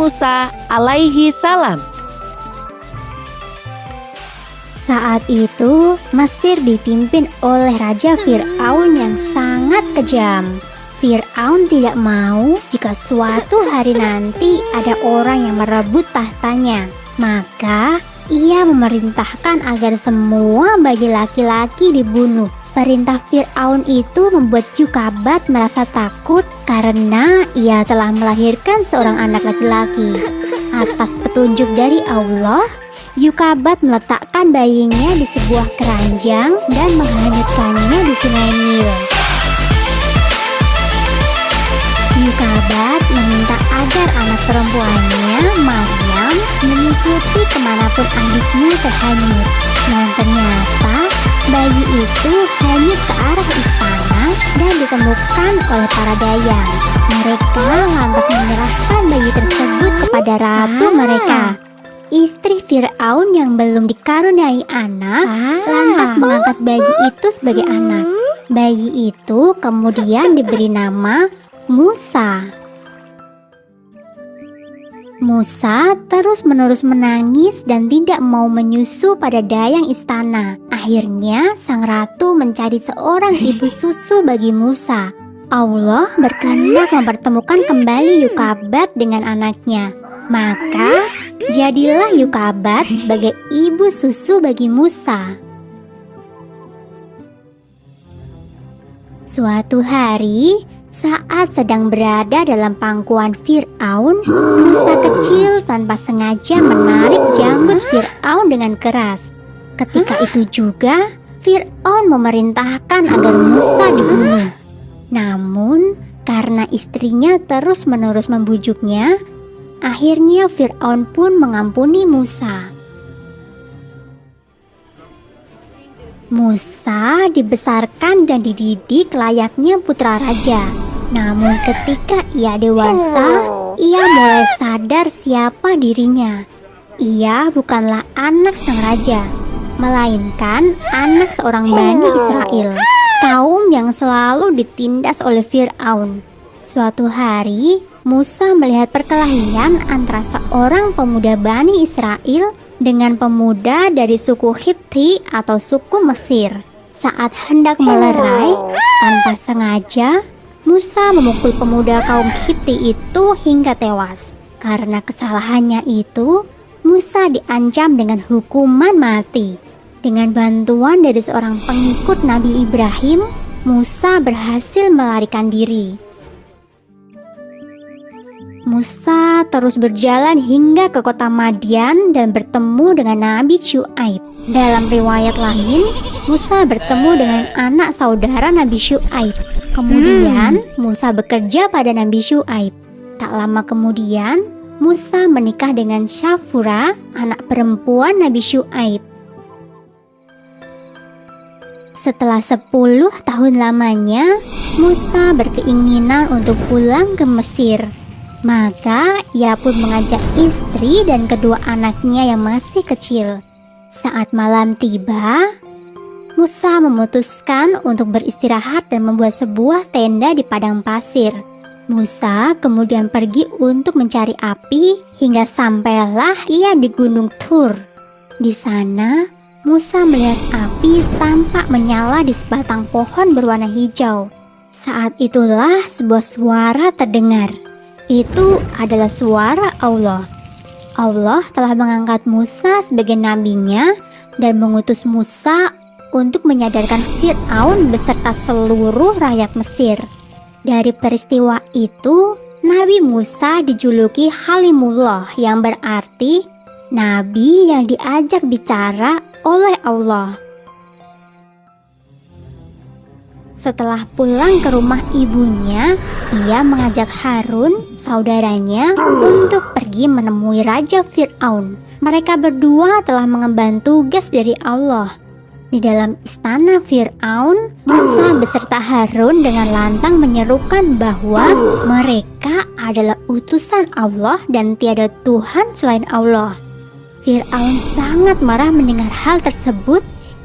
Musa alaihi salam. Saat itu, Mesir dipimpin oleh Raja Fir'aun yang sangat kejam. Fir'aun tidak mau jika suatu hari nanti ada orang yang merebut tahtanya. Maka, ia memerintahkan agar semua bayi laki-laki dibunuh. Perintah Fir'aun itu membuat Yukabat merasa takut karena ia telah melahirkan seorang anak laki-laki. Atas petunjuk dari Allah, Yukabat meletakkan bayinya di sebuah keranjang dan menghanyutkannya di sungai Nil. Yukabat meminta agar anak perempuannya, Maryam, mengikuti kemanapun adiknya terhanyut. Dan ternyata bayi itu hanyut ke arah istana dan ditemukan oleh para dayang. Mereka lantas menyerahkan bayi tersebut kepada ratu mereka. Istri Fir'aun yang belum dikaruniai anak lantas mengangkat bayi itu sebagai anak. Bayi itu kemudian diberi nama Musa. Musa terus-menerus menangis dan tidak mau menyusu pada dayang istana. Akhirnya sang ratu mencari seorang ibu susu bagi Musa. Allah berkehendak mempertemukan kembali Yukabat dengan anaknya. Maka jadilah Yukabat sebagai ibu susu bagi Musa. Suatu hari, saat sedang berada dalam pangkuan Fir'aun, Musa kecil tanpa sengaja menarik janggut Fir'aun dengan keras. Ketika itu juga, Fir'aun memerintahkan agar Musa dibunuh. Namun, karena istrinya terus-menerus membujuknya, akhirnya Fir'aun pun mengampuni Musa. Musa dibesarkan dan dididik layaknya putra raja. Namun ketika ia dewasa, ia mulai sadar siapa dirinya. Ia bukanlah anak sang raja, melainkan anak seorang Bani Israel, kaum yang selalu ditindas oleh Fir'aun. Suatu hari, Musa melihat perkelahian antara seorang pemuda Bani Israel dengan pemuda dari suku Hipti atau suku Mesir. Saat hendak melerai, tanpa sengaja, Musa memukul pemuda kaum Hipti itu hingga tewas. Karena kesalahannya itu, Musa diancam dengan hukuman mati. Dengan bantuan dari seorang pengikut Nabi Ibrahim, Musa berhasil melarikan diri. Musa terus berjalan hingga ke kota Madian dan bertemu dengan Nabi Syuaib. Dalam riwayat lain, Musa bertemu dengan anak saudara Nabi Syuaib. Kemudian, Musa bekerja pada Nabi Syuaib. Tak lama kemudian, Musa menikah dengan Syafura, anak perempuan Nabi Syuaib. Setelah 10 tahun lamanya, Musa berkeinginan untuk pulang ke Mesir. Maka ia pun mengajak istri dan kedua anaknya yang masih kecil. Saat malam tiba, Musa memutuskan untuk beristirahat dan membuat sebuah tenda di padang pasir. Musa kemudian pergi untuk mencari api hingga sampailah ia di Gunung Tur. Di sana, Musa melihat api tampak menyala di sebatang pohon berwarna hijau. Saat itulah sebuah suara terdengar. Itu adalah suara Allah. Allah telah mengangkat Musa sebagai nabinya dan mengutus Musa untuk menyadarkan Fir'aun beserta seluruh rakyat Mesir. Dari peristiwa itu, Nabi Musa dijuluki Halimullah yang berarti nabi yang diajak bicara oleh Allah. Setelah pulang ke rumah ibunya, ia mengajak Harun, saudaranya, untuk pergi menemui Raja Fir'aun. Mereka berdua telah mengemban tugas dari Allah. Di dalam istana Fir'aun, Musa beserta Harun dengan lantang menyerukan bahwa mereka adalah utusan Allah dan tiada Tuhan selain Allah. Fir'aun sangat marah mendengar hal tersebut.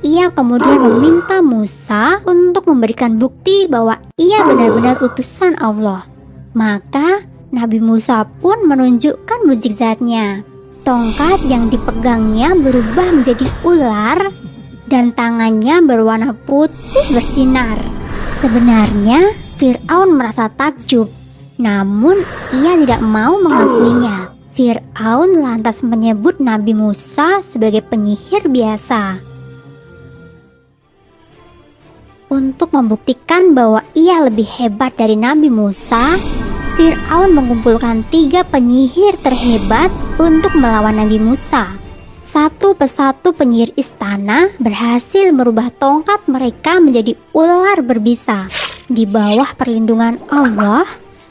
Ia kemudian meminta Musa untuk memberikan bukti bahwa ia benar-benar utusan Allah. Maka Nabi Musa pun menunjukkan mukjizatnya. Tongkat yang dipegangnya berubah menjadi ular dan tangannya berwarna putih bersinar. Sebenarnya Fir'aun merasa takjub, namun ia tidak mau mengakuinya. Fir'aun lantas menyebut Nabi Musa sebagai penyihir biasa. Untuk membuktikan bahwa ia lebih hebat dari Nabi Musa, Fir'aun mengumpulkan 3 penyihir terhebat untuk melawan Nabi Musa. Satu persatu penyihir istana berhasil merubah tongkat mereka menjadi ular berbisa. Di bawah perlindungan Allah,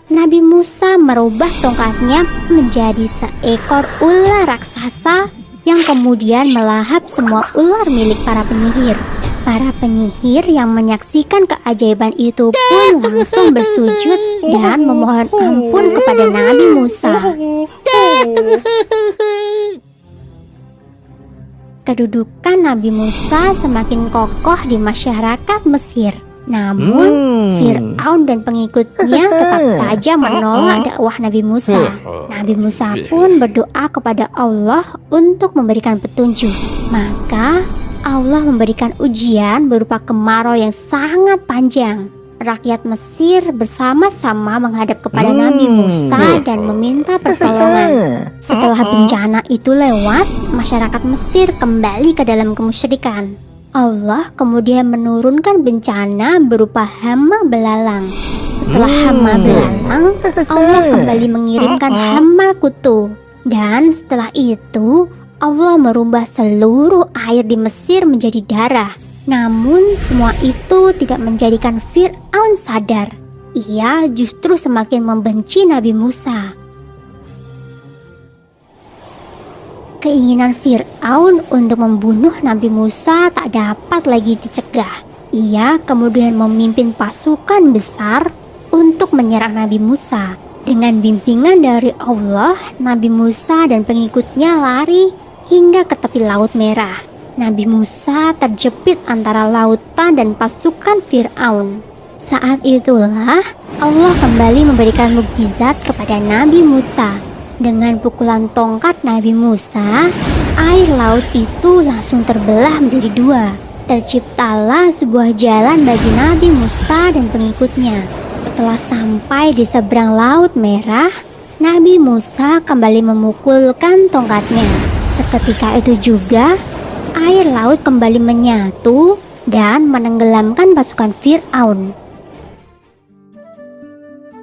Nabi Musa merubah tongkatnya menjadi seekor ular raksasa yang kemudian melahap semua ular milik para penyihir. Para penyihir yang menyaksikan keajaiban itu pun langsung bersujud dan memohon ampun kepada Nabi Musa. Kedudukan Nabi Musa semakin kokoh di masyarakat Mesir. Namun, Fir'aun dan pengikutnya tetap saja menolak dakwah Nabi Musa. Nabi Musa pun berdoa kepada Allah untuk memberikan petunjuk. Maka, Allah memberikan ujian berupa kemarau yang sangat panjang. Rakyat Mesir bersama-sama menghadap kepada Nabi Musa dan meminta pertolongan. Setelah bencana itu lewat, masyarakat Mesir kembali ke dalam kemusyrikan. Allah kemudian menurunkan bencana berupa hama belalang. Setelah hama belalang, Allah kembali mengirimkan hama kutu. Dan setelah itu, Allah merubah seluruh air di Mesir menjadi darah. Namun semua itu tidak menjadikan Fir'aun sadar. Ia justru semakin membenci Nabi Musa. Keinginan Fir'aun untuk membunuh Nabi Musa tak dapat lagi dicegah. Ia kemudian memimpin pasukan besar untuk menyerang Nabi Musa. Dengan bimbingan dari Allah, Nabi Musa dan pengikutnya lari hingga ke tepi Laut Merah. Nabi Musa terjepit antara lautan dan pasukan Fir'aun. Saat itulah Allah kembali memberikan mukjizat kepada Nabi Musa. Dengan pukulan tongkat Nabi Musa, air laut itu langsung terbelah menjadi 2. Terciptalah sebuah jalan bagi Nabi Musa dan pengikutnya. Setelah sampai di seberang Laut Merah, Nabi Musa kembali memukulkan tongkatnya. Seketika itu juga, air laut kembali menyatu dan menenggelamkan pasukan Fir'aun.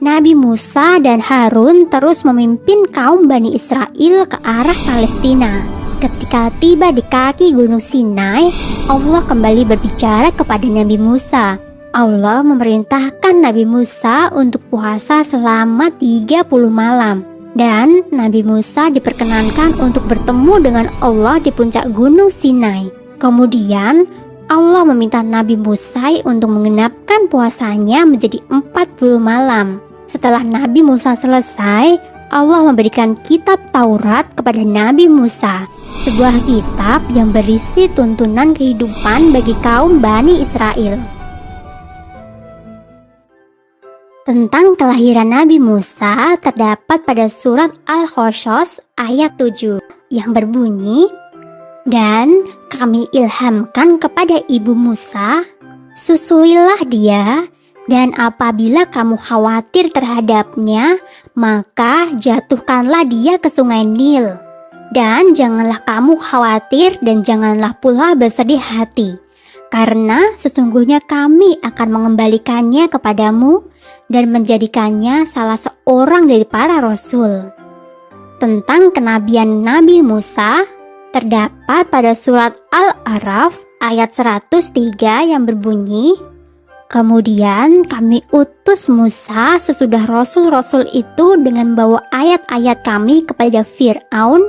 Nabi Musa dan Harun terus memimpin kaum Bani Israel ke arah Palestina. Ketika tiba di kaki Gunung Sinai, Allah kembali berbicara kepada Nabi Musa. Allah memerintahkan Nabi Musa untuk puasa selama 30 malam. Dan Nabi Musa diperkenankan untuk bertemu dengan Allah di puncak Gunung Sinai. Kemudian Allah meminta Nabi Musa untuk mengenapkan puasanya menjadi 40 malam. Setelah Nabi Musa selesai, Allah memberikan kitab Taurat kepada Nabi Musa, sebuah kitab yang berisi tuntunan kehidupan bagi kaum Bani Israel. Tentang kelahiran Nabi Musa terdapat pada surat Al-Qasas ayat 7 yang berbunyi, "Dan kami ilhamkan kepada ibu Musa, susuilah dia, dan apabila kamu khawatir terhadapnya, maka jatuhkanlah dia ke sungai Nil. Dan janganlah kamu khawatir dan janganlah pula bersedih hati, karena sesungguhnya kami akan mengembalikannya kepadamu dan menjadikannya salah seorang dari para rasul." Tentang kenabian Nabi Musa terdapat pada surat Al-A'raf ayat 103 yang berbunyi, "Kemudian kami utus Musa sesudah rasul-rasul itu dengan bawa ayat-ayat kami kepada Fir'aun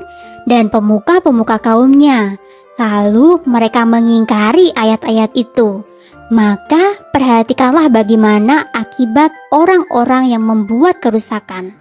dan pemuka-pemuka kaumnya. Lalu mereka mengingkari ayat-ayat itu. Maka perhatikanlah bagaimana akibat orang-orang yang membuat kerusakan."